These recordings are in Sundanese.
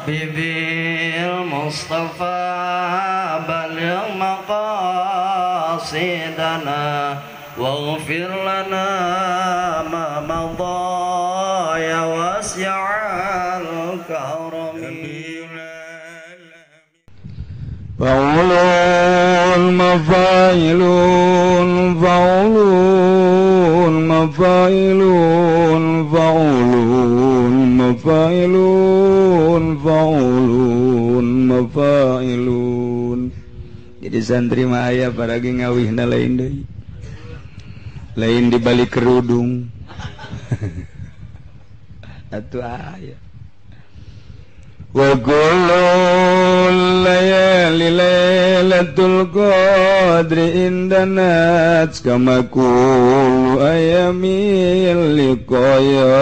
بذي المصطفى بلغ مقاصدنا واغفر لنا ما مضى يا واسع الكرم فعلون مفاعلون فعلون مفاعلون فعلون مفاعلون fa'ulun mafa'ilun. Jadi santri mah aya paragi ngawihna lain deui. Lain di balik kerudung. Atuh aya. Wa qulul layali lailatul qadri indana kama qul ayamil liqaya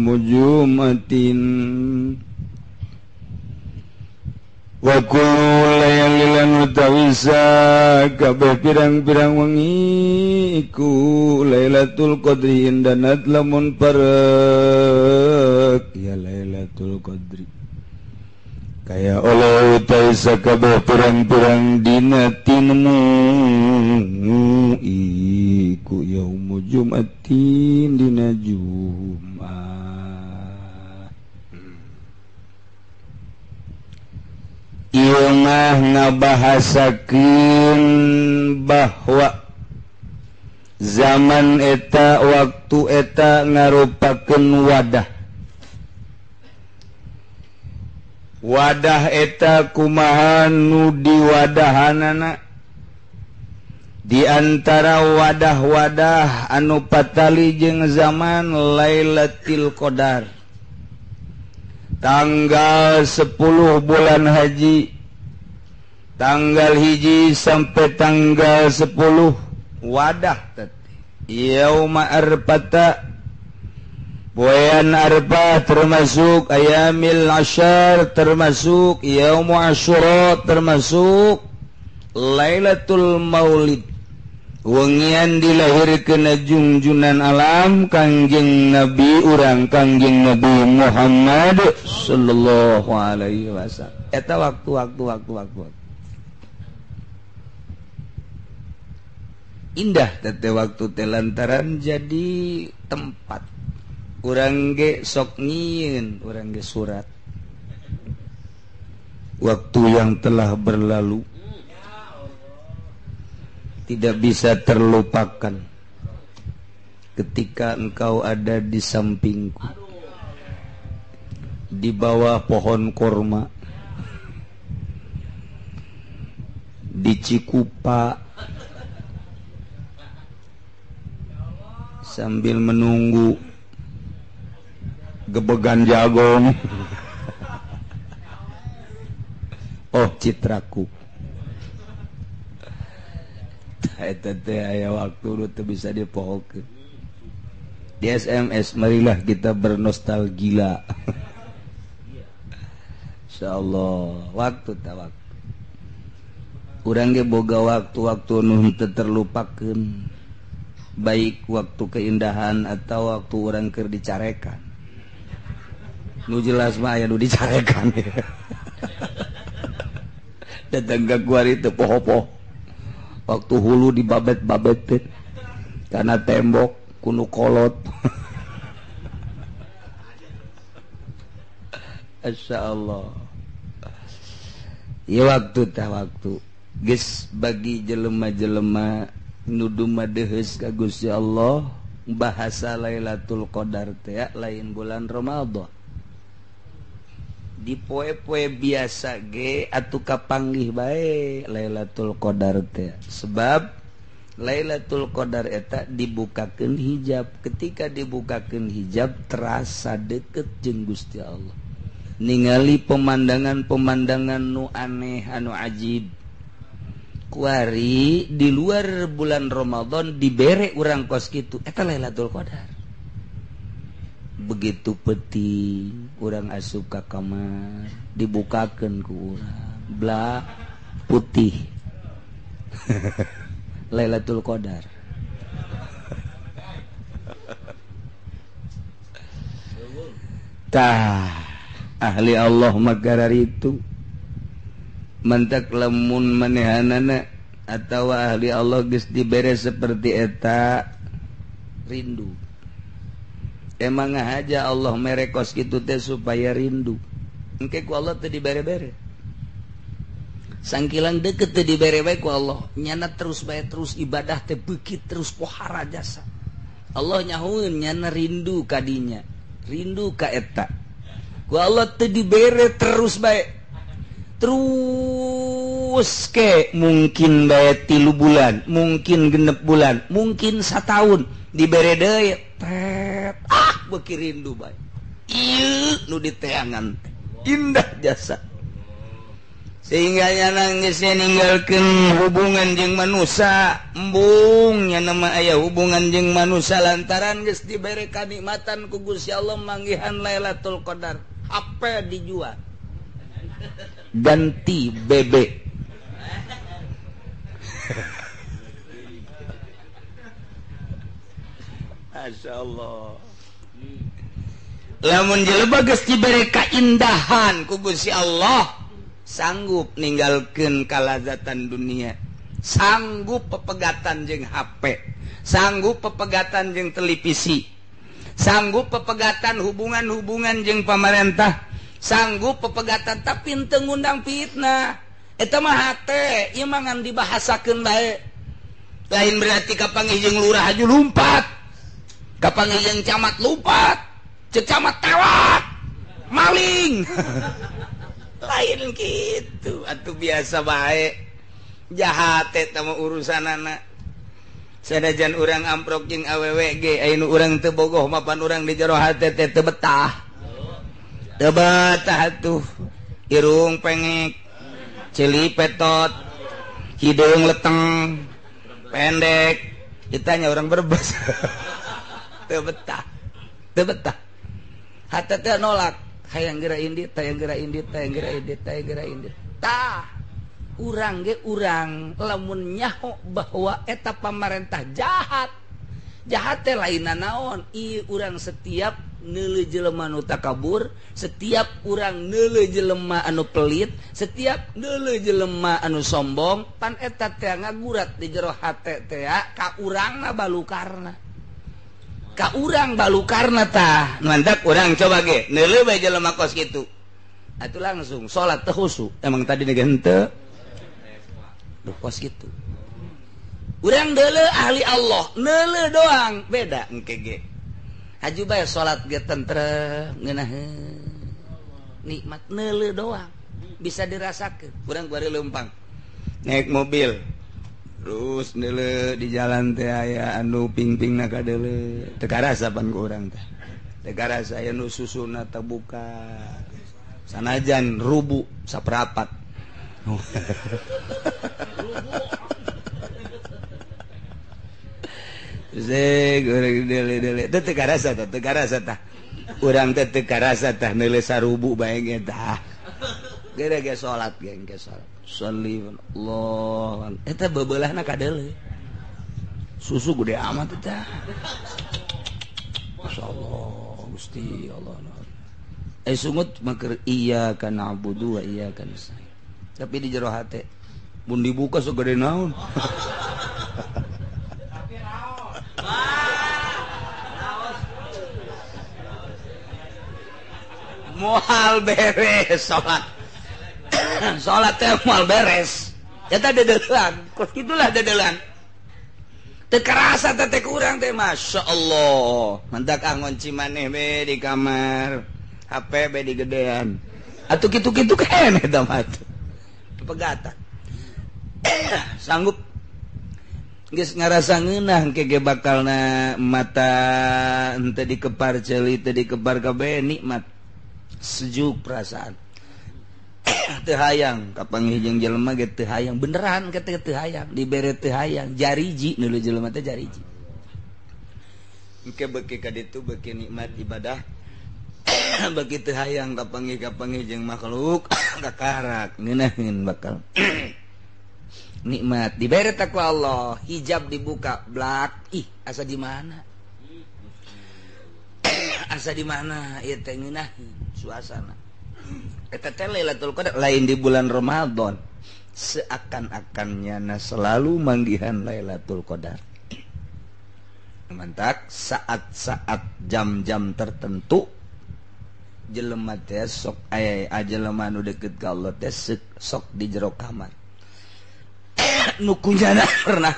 mujumatin wa qul layali lan tawisa kabeh pirang-pirang wengi iku lailatul qadri indana lamun parek ya lailatul qadri kaya oleh utai sakabeh pirang-pirang dina tinmu iku yaumu jumatin dina Jumat. Ieu mah ngabahasakeun bahwa zaman eta waktu eta ngarupakeun wadah eta kumaha nu diwadahanana di antara wadah-wadah anu patali jeung zaman Lailatul Qadar tanggal 10 bulan haji tanggal hiji sampai tanggal 10 wadah tadi yauma arfata poean Arfah termasuk ayamil asyar termasuk yaumu asyura termasuk Lailatul Maulid wengian dilahirkeun junjunan alam Kangjeng Nabi urang Kangjeng Nabi Muhammad sallallahu alaihi wasallam eta waktu indah teh waktu teh lantaran jadi tempat urang ge sok nyieun urang ge surat waktu yang telah berlalu tidak bisa terlupakan ketika engkau ada di sampingku di bawah pohon korma di Cikupa sambil menunggu gebegan jagong. Oh citraku eta teh aya waktu nu teu bisa dipohokeun di SMS marilah kita bernostalgia. Insyaallah waktu urang ge boga waktu-waktu nu teu terlupakeun baik waktu keindahan atau waktu urang keur dicarekan nu jelas mah aya nu dicarekan datang ka kuari teu poho-poho waktu hulu dibabet-babet karena tembok kuno kolot. Insyaallah ieu waktu geus bagi jelema-jelema nu dumadeheus ka Gusti Allah bahasa Lailatul Qadar teh lain bulan Ramadan di poe-poe biasa ge atuh kapanggih bae Lailatul Qadar teh sebab Lailatul Qadar eta dibukakeun hijab ketika dibukakeun hijab terasa deket jeung Gusti Allah ningali pemandangan-pemandangan nu aneh anu ajib kuari di luar bulan Ramadan dibere urang kos kitu eta Lailatul Qadar begitu penting urang asup ka kamar dibukakeun ku urang bla putih Lailatul Qadar tah ahli Allah magara itu mantak lamun manehanana atau ahli Allah geus dibere seperti eta rindu. Emang aja Allah merekos kitu teh supaya rindu. Engke ku Allah teu dibere-bere. Sangkilang deket teu dibere bae ku Allah. Nyana terus bae terus ibadah teh beukit terus pohara jasa. Allah nyahueun nyana rindu ka dinya. Rindu ka eta. Ku Allah teu dibere terus bae. Terus ke mungkin bae 3 bulan, mungkin 6 bulan, mungkin 1 tahun dibere deui tet beuki rindu bae. Ieu nu diteangan indah jasa. Sehingga nyana geus ninggalkeun hubungan jeung manusia, embung nyana mah aya hubungan jeung manusia lantaran geus dibere kanikmatan ku Gusti Allah manggihan Lailatul Qadar. HP dijual. Ganti bebek. Masya Allah. Lamun jelema geus dibere kaindahan ku Gusti Allah, sanggup ninggalkeun kalazatan dunia, sanggup pepegatan jeung HP, sanggup pepegatan jeung televisi, sanggup pepegatan hubungan-hubungan jeung pamarentah, sanggup pepegatan tapi teu ngundang fitnah. Eta mah hate, ieu mah ngan dibahasakeun bae. Lain berarti kapanggih jeung lurah aju lumpat, kapanggih jeung camat lumpat, camat tewak, maling. Lain gitu, atuh biasa bae. Jahat eta mah urusanana. Sanajan urang amprok jeung awewe ge, aya nu urang teu bogoh mapan urang di jero hate teh teu betah. Teu betah atuh. Irung pengek, cili petot, hidung leteng, pendek. Ditanya orang Brebes. Teu betah. Teu betah. Hate teh nolak. Hayang geura indit, hayang geura indit, hayang geura indit, hayang geura indit. Tah. Urang ge urang lamun nyaho bahwa eta pamarentah jahat. Jahat teh lainna naon? Ieu urang setiap neuleuh jelema anu takabur, setiap urang neuleuh jelema anu pelit, setiap neuleuh jelema anu sombong, pan eta teh ngagurat di jero hate teh ka urangna balukarna. Ka urang balukarna tah. Mantak urang coba ge neuleuh bae jelema kos kitu. Atuh langsung salat teh khusyuk. Emang tadi nege henteu. Duh kos kitu. Urang deuleuh ahli Allah, neuleuh doang beda engke ge. Haju bae salat ge tentrem ngeunaheun. Nikmat neuleuh doang. Bisa dirasakeun. Urang bari leumpang. Naik mobil. Terus neuleuh di jalan teh aya anu ping-pingna ka deuleuh. Teu karasa pan ku urang teh. Teu karasa aya nu susuna terbuka. Sanajan rubu saperapat. Zek urang deuleuh teu karasa tah. Urang teh teu karasa tah neuleuh sarubu bae ge tah. Gara ge salat ge engke salat. Sholli Allah. Eta bebeulahna ka deuleuh. Susu gede amat eta. Masyaallah Gusti Allah. Sungut maker iya kana na'budu wa iya kana nasta'in. Tapi di jero hate mun dibuka segede naon. Moal beres salat. Salat teh moal beres. Eta dedelan, kos kitulah dedelan. Teu karasa teh kurang teh masyaallah. Mantak ngonci maneh be di kamar. HP be di gedean. Atuh kitu-kitu keneh eta mah. Pegatan. Sanggup geus ngarasa ngeunah ke ge bakalna mata henteu dikepar ceuli teu dikebar kabeh nikmat. Sejuk perasaan. Teu hayang kapanggih jeung jelema ge teu hayang beneran ke teu hayang dibere teu hayang jariji neuleuh jelema teh jariji. Engke beuki ka ditu beuki nikmat ibadah. Beuki teu hayang kapanggih jeung makhluk kakarak ngeunaheun bakal nikmat dibere ta ku Allah, hijab dibuka blak. Ih, asa di mana? Asa di mana ieu teh ngeunaheun suasana. eta teh Lailatul Qadar lain di bulan Ramadan seakan-akannya selalu manggihan Lailatul Qadar mantak saat-saat jam-jam tertentu jelema teh sok aya jelema nu deukeut ka Allah teh sok di jero kamar nu kunyana pernah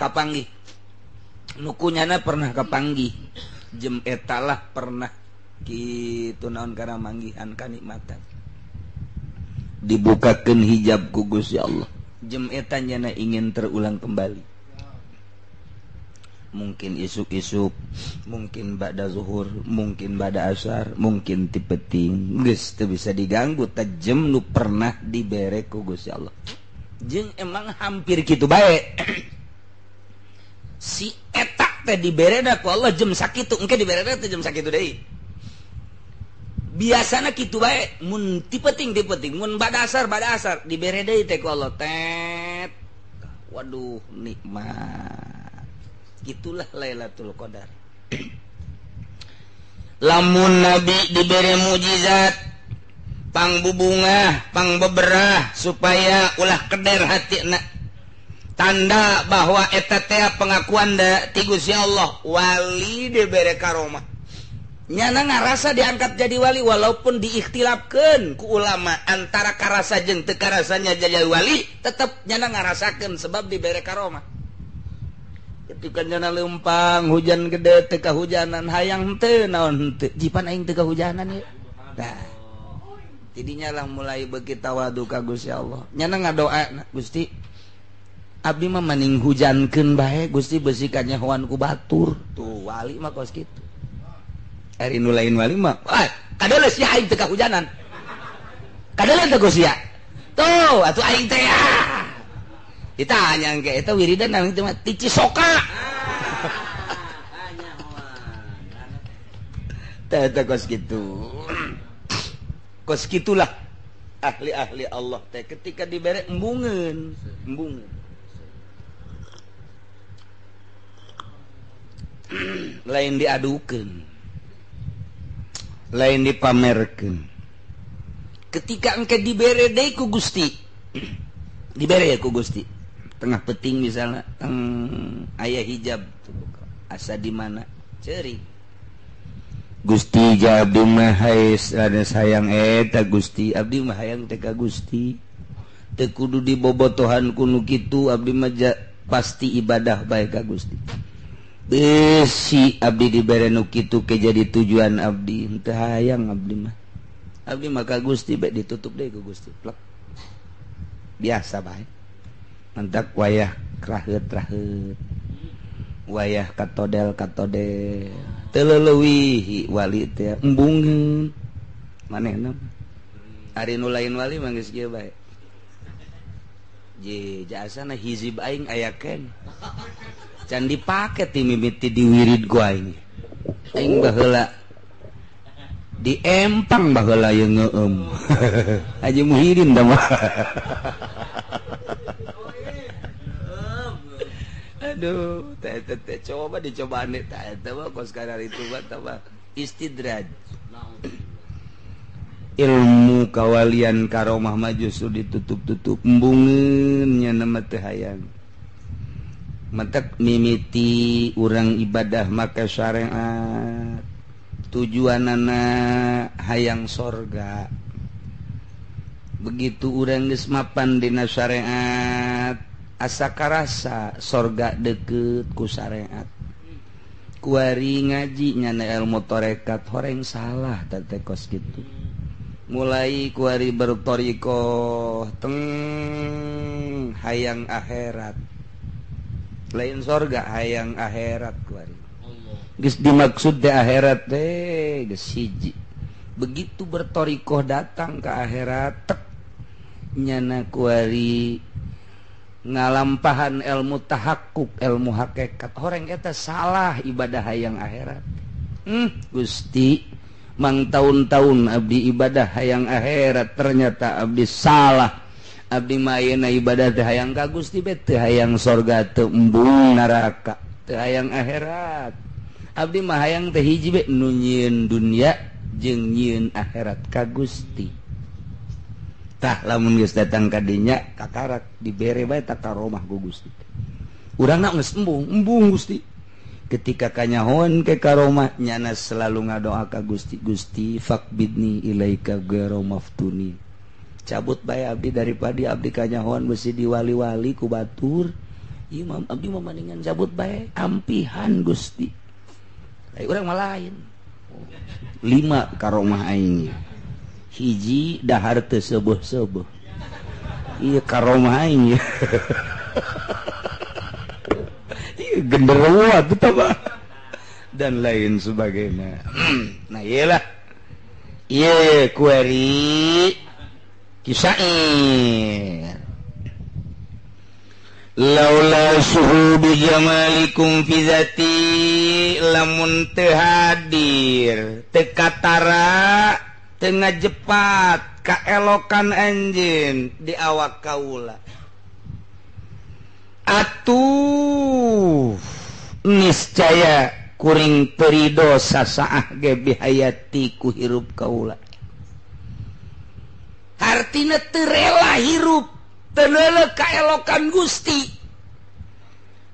kapanggih jem eta lah pernah kitu naon kana manggihan kanikmatan dibukakeun hijab ku Gusti Allah jem eta nyana ingin terulang kembali mungkin isuk-isuk mungkin ba'da zuhur mungkin ba'da asar mungkin ti peuting geus teu bisa diganggu tajem nu pernah dibere ku Gusti Allah jeung emang hampir kitu bae si eta teh dibereda ku Allah jem sakitu engke dibereda teh jem sakitu deui biasana kitu bae mun ti peuting mun ba'da asar dibere deui teh ku Allah tet waduh nikmat itulah Lailatul Qadar lamun Nabi diberi mujizat pangbubungah pangbeberah supaya ulah keder hatina tanda bahwa eta teh pengakuan da ti Gusti Allah wali diberi karomah nyana ngarasa diangkat jadi wali walaupun diikhtilafkeun ku ulama antara karasa jeung teu karasanya jadi wali tetep nyana ngarasakeun sebab diberi karomah ketika nyana leumpang hujan gede teu kahujanan hayang teu naon henteu jipan aing teu kahujanan ye nah tidinya lah mulai beuki tawadu ka Gusti Allah nyana ngadoa Gusti abdi mah maning hujankeun bae Gusti beusi kanyahoan ku batur tuh wali mah kos kitu ari nu lain wali mah kadeuleus ya aing teu kahujanan kadeuleus teh Gusti ya tuh atuh aing teh ya ditanya engke eta wiridan nang teh ti Cisoka teh kos kitu kos kitulah ahli-ahli Allah teh ketika dibere embungeun lain diadukeun lain dipamerkeun ketika engke dibere deui ku Gusti dibere ya ku Gusti tengah peting misalnya ayah hijab asa di mana ceri Gusti abdi mah ada sayang eta Gusti abdi mah hayang teh ka Gusti teu kudu dibobotohan kuno kitu abdi mah pasti ibadah bae ka Gusti besi abdi dibere nu kitu ke jadi tujuan abdi teu hayang abdi mah ka Gusti bae ditutup deui ku Gusti plek biasa bae mantak wayah kraheut wayah katodel teu leuwih wali teh embungeun manehna ari nu lain wali mah geus kieu bae je jasana hizib aing aya ken can dipake ti mimiti di wirid gua ini aing baheula di empang baheula ye ngeueum Haji Muhyiddin da mah aduh teh coba dicobaan teh mah kos kadar itu mah istidraj ilmu kawalian karomah mah justru ditutup-tutup embungeun nya nama teu hayang matak mimiti urang ibadah maka syariat tujuanana hayang sorga begitu urang geus mapan dina syariat asa karasa sorga deket ku syariat kuari ngaji nyana ilmu torekat horeng salah teh kos kitu mulai kuari bertoriko teng hayang akhirat lain sorga hayang akhirat kuari geus dimaksud teh akhirat teh geus hiji begitu bertoriko datang ke akhirat tek nyana kuari ngalampahan ilmu tahakkuk ilmu hakikat horeng eta salah ibadah hayang akhirat Gusti mang tahun-tahun abdi ibadah hayang akhirat ternyata abdi salah abdi mayeuna ibadah teh hayang ka Gusti bet teu hayang sorga teu embung neraka teu hayang akhirat abdi mah hayang teh hiji be nu nyieun dunya jeung nyieun akhirat ka Gusti tah lamun geus datang ka dinya kakarak dibere bae takaromah ku Gusti. Urangna geus embung Gusti. Ketika kanyahoan ke karomah nyana selalu ngadoa ka Gusti, Gusti faqbidni ilaika ghairu maftuni. Cabut bae abdi daripada abdi kanyahoan besi diwali-wali ku batur. Ieu mah abdi mah mendingan cabut bae ampihan Gusti. Ai urang mah lain. 5 karomah aing. Hiji dahar teu seueuh-seueuh. Ieu karomah aing. Genderuwo atuh mah dan lain sebagainya. Nah iyalah ieu kuari kisair laula suhubi jamalikum fi zati lamun teu hadir teu katara teu ngajepat kaelokan anjeun di awak kaula atuh niscaya kuring perido sasaah ge bihayati ku hirup kaula. Artina teu rela hirup teu leuleuh kaelokan Gusti.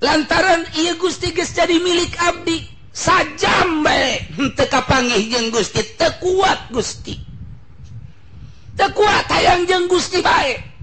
Lantaran ieu Gusti geus jadi milik abdi sajam bae teu kapanggih jeung Gusti, teu kuat Gusti. Teu kuat hayang jeung Gusti bae.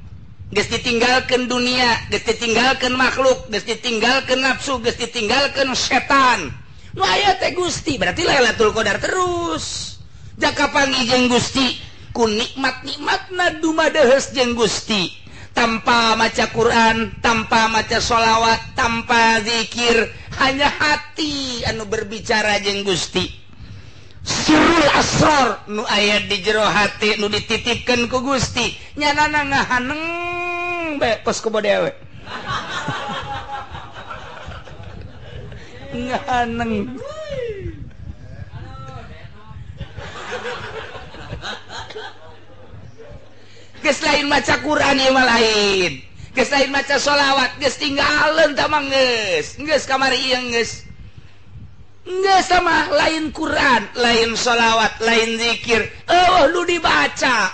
Geus ditinggalkeun dunia, geus ditinggalkeun makhluk, geus ditinggalkeun nafsu, geus ditinggalkeun setan. Nu aya teh Gusti, berarti Lailatul Qadar terus. Jaka panggih jeung Gusti ku nikmat-nikmatna dumadeheus jeung Gusti. Tanpa maca Quran, tanpa maca sholawat, tanpa zikir, hanya hati anu berbicara jeung Gusti. Sirul asrar nu aya di jero hati nu dititipkeun ku Gusti nyanana ngahaneng bae kos kubodewe ngahaneng geus lain maca Quran ieu mah lain geus lain maca sholawat geus tinggaleun tah mah geus kamari ieu geus nggak sama lain Quran, lain sholawat, lain zikir. Lu dibaca,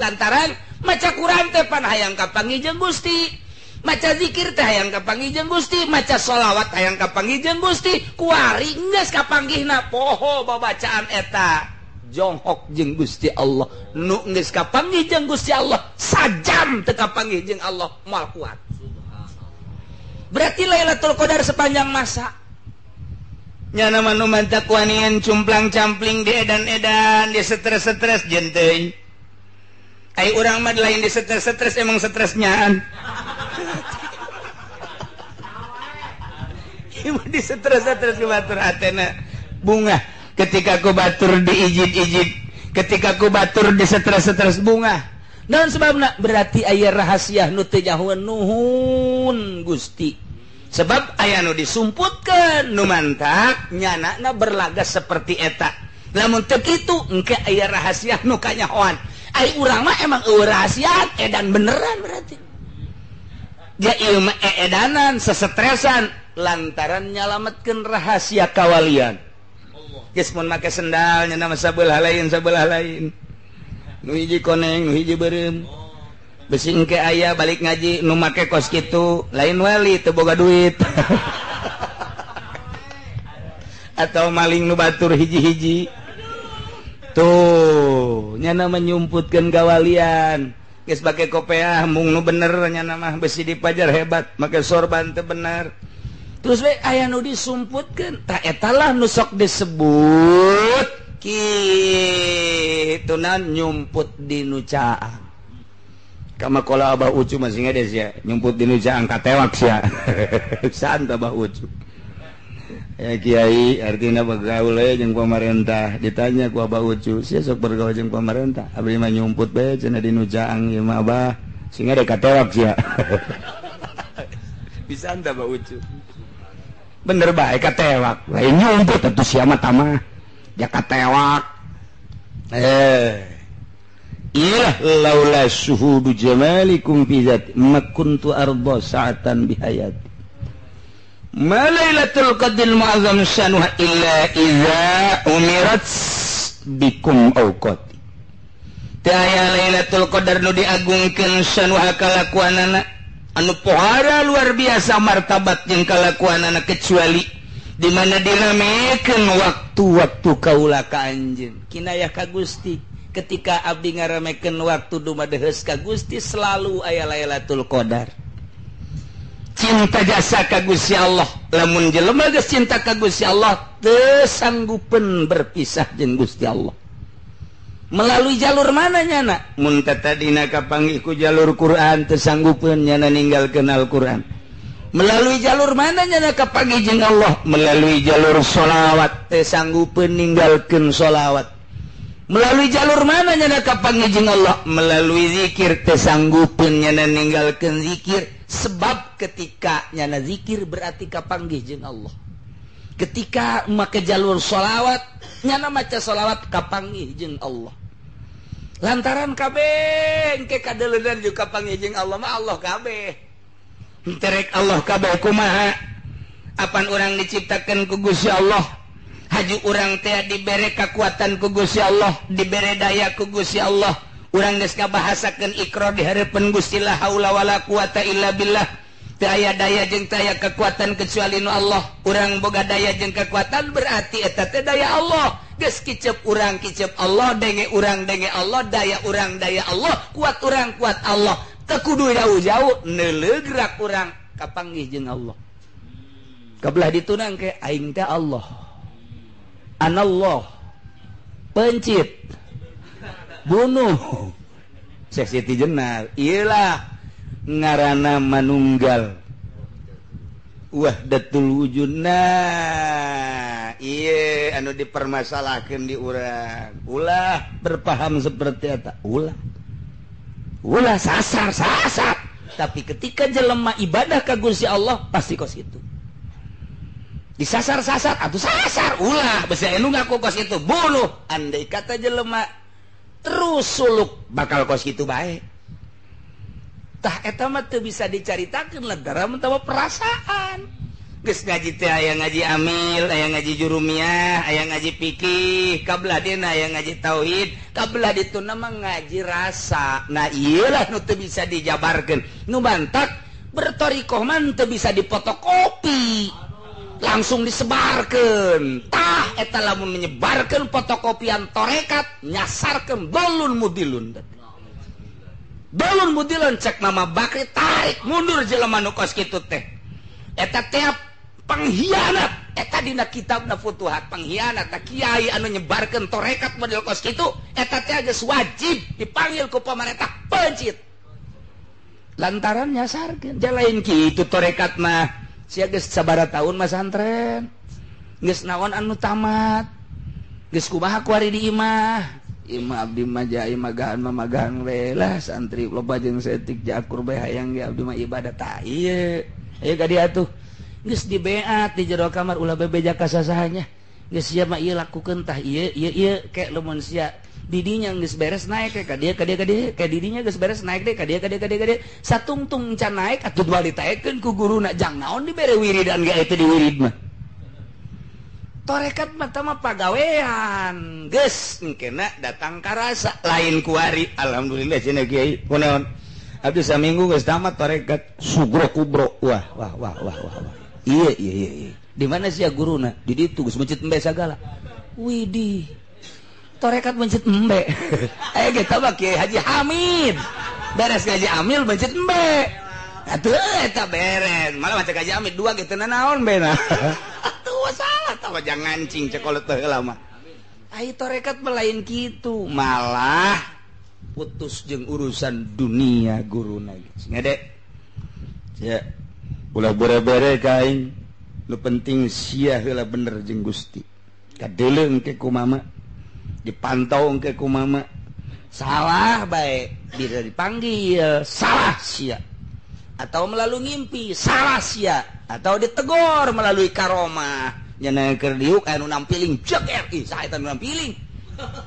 lantaran maca Quran teh pan hayang kapanggih jeung Gusti, maca zikir teh hayang kapanggih jeung Gusti, maca sholawat hayang kapanggih jeung Gusti. Kuari geus kapanggihna poho babacaan eta jonghok jeung Gusti Allah. Nu geus kapanggih jeung Gusti Allah sajam teu kapanggih jeung Allah moal kuat. Berarti Lailatul Qadar sepanjang masa. Nyana manu mantak wanian cumplang campling di edan-edan di stres-stres jenteuy. Ai urang mah lain di stres-stres emang stresnyaan. Ieu di stres-stres ku batur atena bunga. Ketika ku batur diijid-ijid, ketika ku batur di stres-stres bunga. Naon sebabna? Berarti aya rahasia nu teu jahoan nuhun Gusti. Sebab aya nu disumputkeun nu mantak nyanana berlagas seperti eta. Lamun teu kitu engke aya rahasia nu kanyahoan. Ai urang mah emang eueuh rahasia edan beneran berarti. Ja ieu mah edanan sesetresan lantaran nyalametkeun rahasia kawalian. Geus mun make sendal nya nama sabelah lain. Nu hiji koneng, nu hiji beureum. Besi engke aya balik ngaji nu make kos kitu lain wali teu boga duit atau maling nu batur hiji-hiji tuh nyana menyumputkeun gawalian geus bake kopeah mung nu bener nyana mah besi dipajar hebat make sorban teu bener terus we aya nu disumputkeun tah eta lah nu sok disebut kituna nyumput di nu caang. Kama kola Abah Ucu masih ngades ya nyumput di nuja angkat tewak ya saan Abah Ucu ya kiai artinya bergaul jeung pemerintah ditanya ku Abah Ucu sia sok bergaul jeung pemerintah abdi mah nyumput bae cenah di nujaang ieu mah Abah singa dek katewak ya bisa anda Abah Ucu bener bae katewak lain nyumput atuh sia mah tamah ya katewak Ilah laula syuhudu jamalikum fi zati ma kuntu arda sa'atan bihayati ma lailatul qadril mu'azzam sanuha illa idza umirat bikum awqati daya Lailatul Qadar nu diagungkeun sanuha kalakuanana anu pohara luar biasa martabat jeung kalakuanana kecuali di mana diramekeun waktu-waktu kaula ka anjeun kinayah ka Gusti ketika abdi ngaramekeun waktu dumadeheus ka Gusti selalu aya Lailatul Qadar cinta jasa ka Gusti Allah lamun jelema geus cinta ka Gusti Allah teu sanggupeun berpisah jeung Gusti Allah melalui jalur mana nyana mun tadina kapanggih ku jalur Quran teu sanggupeun nyana ninggalkeun Al-Quran melalui jalur mana nyana kapanggih jeung Allah melalui jalur sholawat teu sanggupeun ninggalkeun sholawat melalui jalur mana nyana kapanggih jeung Allah melalui zikir teu sanggupeun nyana ninggalkeun zikir sebab ketika nyana zikir berarti kapanggih jeung Allah ketika make jalur sholawat nyana maca sholawat kapanggih jeung Allah lantaran kabeh engke kadeuleudan juga kapanggih jeung Allah mah Allah kabeh terek Allah kabeh kumaha apan urang diciptakeun ku Gusti Allah haju urang teh dibere kekuatan ku Gusti Allah dibere daya ku Gusti Allah urang geus kabahasakeun iqra di hareupeun Gusti la haula wala quwata illa billah teu aya daya jeung teu aya kekuatan kecuali nu Allah urang boga daya jeung kekuatan berarti eta teh daya Allah geus kicep urang kicep Allah denge urang denge Allah daya urang daya Allah kuat urang kuat Allah teu kudu jauh-jauh neuleug gerak urang kapanggih jeung Allah kabelah ditunang ke aing teh Allah anallah pencit bunuh Syekh Siti Jenar iyalah ngaranna manunggal wahdatul wujudna ieu anu dipermasalahkeun di urang ulah berpaham seperti eta ulah sasar tapi ketika jelema ibadah ka Gusti Allah pasti kos itu disasar atuh sasar ulah basa anu ngaku kos itu bunuh andai kata jelema terus suluk bakal kos itu bae tah eta mah teu bisa dicaritakeun lantaran mentawa perasaan geus ngaji teh aya ngaji amil aya ngaji jurumiyah aya ngaji fikih kabelah dina aya ngaji tauhid kabelah ditu mah ngaji rasa nah ieulah nu teu bisa dijabarkeun nu bantak bertorikoh man teu bisa dipotokopi langsung disebarkeun tah eta lamun menyebarkeun fotokopian torekat nyasarkeun dolun mudilun cek nama Bakri tarik mundur jelema nu kos kitu teh eta teh pengkhianat eta dina kitabna Futuhat pengkhianat tak kiai anu nyebarkeun torekat model kos kitu eta teh geus wajib dipanggil ku pamarentah pencit lantaran nyasarkeun jalain kitu torekat mah sia geus sabaraha taun mah santren geus naon anu tamat geus kumaha ku ari di imah abdi mah jai magahan mah magahan we lah santri loba jeung setik jakur bae hayang ge abdi mah ibadah tah ieu ka dieu atuh geus dibeat di jero kamar ulah bebeja ka sasahanya geus sia mah ieu lakukeun tah ieu ke lamun sia didinya geus beres naik ka dieu ka didinya geus beres naik deh ka dieu satungtung can naik atuh dual ditaekeun ku guruna jang naon dibere wiridan ge eta di wirid mah torekat mata mah pagawean geus engkena datang ka rasa lain kuari alhamdulillah cenah kiai kunaon abdi saminggu geus tamat torekat sugro kubro wah iya di mana sia guruna di ditu geus mencit embe sagala widih torekat mencit embe aya ge tah Kiai Haji Hamid beres ngaji amil mencit embe atuh eta beres malah maca Haji Hamid dua ge teu naon bena salah tahu jangan ngancing cekolot heula mah ai torekat melain kitu malah putus jeung urusan dunia guruna ngede ya ulah bere-bere ka aing nu penting sia heula bener jeung Gusti kadeuleu engke ku mama dipantau engke ku mama salah bae bila dipanggil salah sia atau melalui ngimpi salah sia atau ditegur melalui karomah nyana keur diuk anu nampiling jeger ih saha eta nu nampiling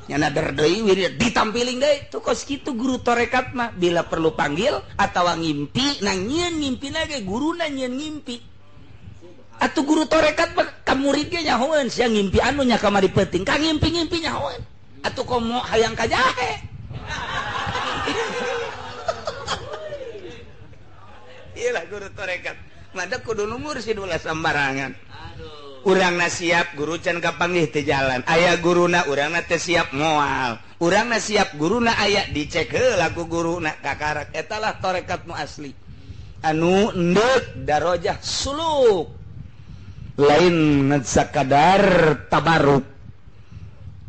nyana derdeui wirid ditampiling deui tuh kos kitu guru torekat mah bila perlu panggil atawa ngimpi nang nyieun ngimpina ge guruna nyieun ngimpi atuh guru torekat mah ka murid ge nyahoeun sia ngimpi anu nya kamari peuting ka ngimpi-ngimpi nyahoeun atuh komo hayang ka jahe Iyalah guru tarekat. Mada kudu mursid ulah sambarangan. Urangna siap guru can kapanggih teu jalan. Aya guruna urangna teu siap moal. Urangna siap guruna aya dicek heula ku guruna kakarak. Eta lah tarekat nu asli. Anu endeuh darajah suluk. Lain sakadar tabaruk.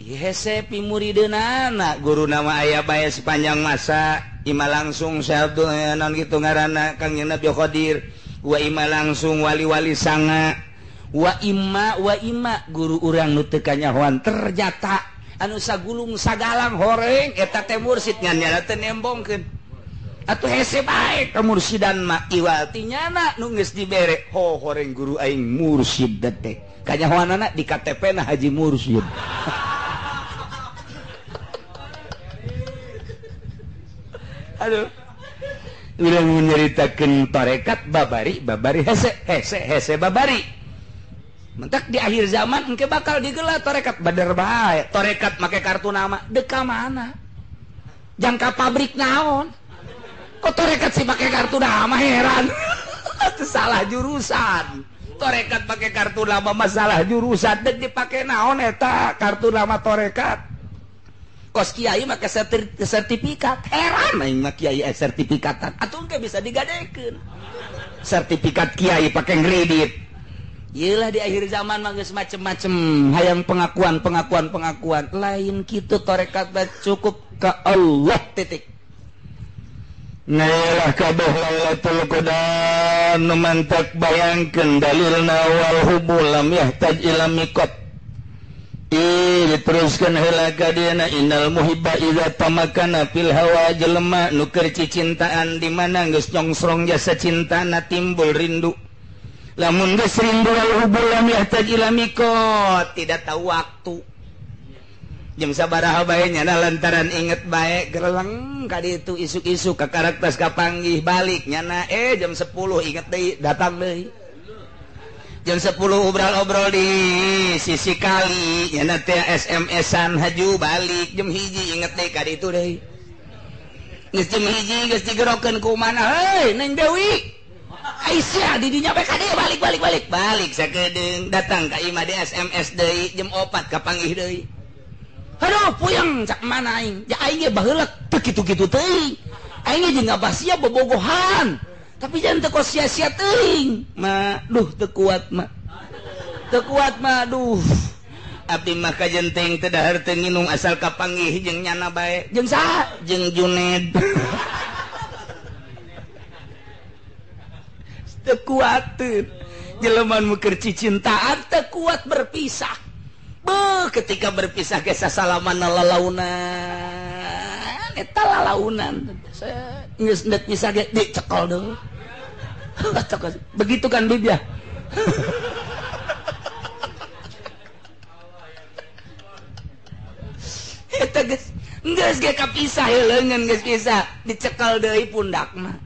Hese pimurideuna guru nama aya bae sepanjang masa. Ima langsung sabtu non kitu ngaranna Kang Nabi Qadir. Wa ima langsung wali-wali sanga. Wa imma guru urang nu teu kanyahoan ternyata anu sagulung sagalang horeng eta teh mursid nyana teh nembongkeun atuh hese bae kamursidan mah iwal tinyana nu geus dibere horeng guru aing mursid teh kanyahoanana di KTP-na Haji Mursid. Aduh urang nyaritakeun tarekat babari hese babari. Mentak di akhir zaman engke bakal digelar tarekat badar bae. Tarekat make kartu nama deka mana? Jangka pabrik naon? Kok tarekat sih pakai kartu nama heran. Itu salah jurusan. Tarekat pakai kartu nama masalah jurusan dan dipakai naon eta kartu nama tarekat. Kos kiai make sertifikat. Heran aing mah kiai sertifikatan. Atuh engke bisa digadekeun. Sertifikat kiai pakai kredit. Iyalah di akhir zaman mah geus macem-macem hayang pengakuan lain kitu tarekat cukup ka Allah titik. Nailah kabeh Lailatul Qadar nu mantak bayangkeun dalilna wal hubul lam yahtaj ila miqat. Diteruskan heula ka dieuna innal muhibba idza tamakana fil hawa jelema nu keur cicintaan di mana geus nyongsrong jasa cintana timbul rindu. Lamun geus rindu wal hubul lam yahtaj ila miqat, tidak tahu waktu. Jam sabaraha bae nyana lantaran inget bae gereleng ka ditu isuk-isuk ka karaktas kapanggih balik nyana jam 10 inget deui datang deui. Jam 10 obrol-obrol di sisi kali nyana teh SMS-an haju balik jam 1 inget deui ka ditu deui. Geus jam 1 geus digerokeun ku mana heuy Neng Dewi. Aisyah didinya bae ka dieu balik sakedeung datang ka imah di SMS deui jam 4 kapanggih deui. Aduh puyeng cak mana aing ya aing ge baheula teu kitu-kitu teuing aing ge jeung ngabasia bobogohan tapi jangan teu kos sia-sia teuing mah duh teu kuat mah duh abdi mah kajenteng teu dahar teu nginum asal kapanggih jeung nyana bae jeung saha jeung Juned. Teu kuat jelema nu keur cicintaan teu kuat berpisah. Ketika berpisah ke sasalaman lalaunan eta lalaunan geus ndet bisa ge dicekal deui. Begitu kan Bib ya. Eta geus ge kapisah leungeun geus pisah dicekal deui pundakna.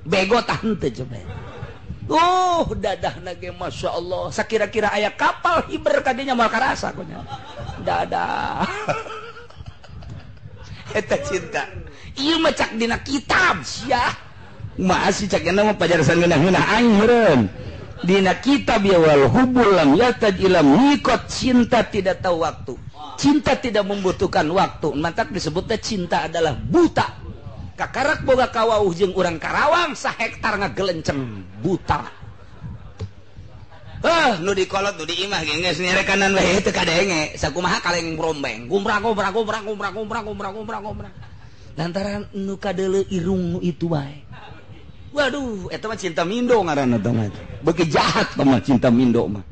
Bego tah henteu coba. Dadah nage Masya Allah sakira-kira aya kapal hiber kadinya mal karasa konya dadah. Eta cinta ieu mah cak dina kitab sia masih cak ena mah pajarsan ngeunah-ngeunah aing meureun dina kitab ya wal hubul lam yataj ila miqat cinta tidak tahu waktu cinta tidak membutuhkan waktu mantak disebutnya cinta adalah buta. Kakarak boga kawauh jeung urang Karawang sahektar ngagelenceng buta. Nu dikolot nu diimah ge geus nyerekanan wae teu kadenge sakumaha kaleng brombeng gumrah. Lantaran nu kadeuleu irung nu itu wae. Waduh eta mah cinta mindo ngaranna teh mah. Beuki jahat mah cinta mindo mah.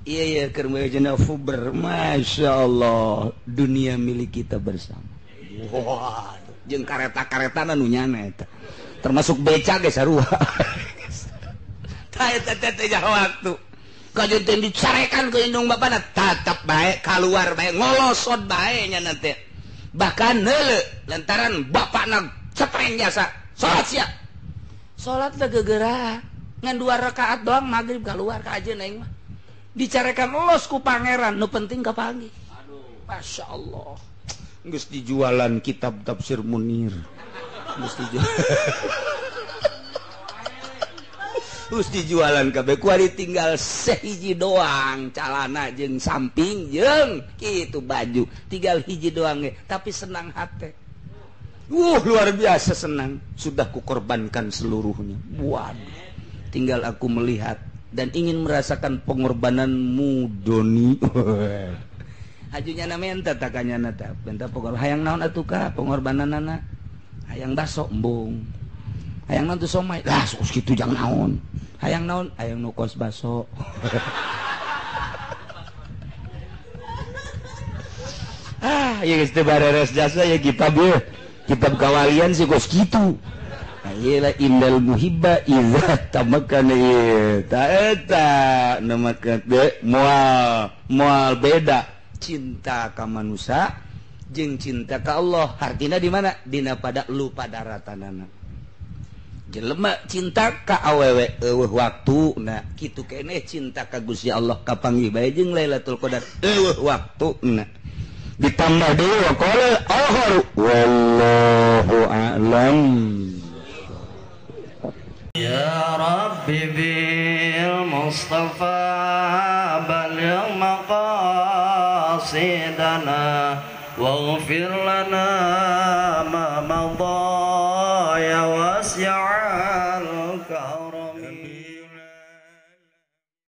Iya keur meujana fuber masyaallah dunia milik kita bersama. Wah jeung kareta-karetana nu nyana eta termasuk beca ge sarua. Tah eta teh waktu kajeuteun dicarekan ku indung bapana tatap bae kaluar bae ngolosot bae nyana teh bahkan heuleu lantaran bapana cepreng jasa salat sia salat teh gegeura ngan 2 rakaat doang magrib keluar ka ajeun aing mah dicarekan los ku pangeran nu penting kapanggih. Masya Allah geus dijualan kitab tafsir Munir mesti jual. Mesti jualan kabeh kuari tinggal sehiji doang calana jeung samping jeung kitu baju tinggal hiji doang ge tapi senang hati. Luar biasa senang sudah kukorbankan seluruhnya. Waduh, tinggal aku melihat dan ingin merasakan pengorbananmu Doni. Ajunya na menta takanya ta menta pokor hayang naon atuh ka pengorbananana hayang baso embung hayang naon teu somai lah sus kitu jang naon hayang naon hayang nu kos baso. Ya geus teu bareres jasa ya kitab kawalian si kos kitu. Iyalah indal muhibba idza tamakana ta eta namakeun moal beda cinta ka manusia jeung cinta ka Allah artina di mana dina pada lu pada ratanana jelema cinta ka awewe eueuh waktuna kitu keneh cinta ka Gusti Allah kapanggih bae jeung Lailatul Qadar eueuh waktuna ditambah deui waqala ahar wallahu a'lam. Ya Rabbi bil Mustafa baligh maqasidana waghfir lana ma madha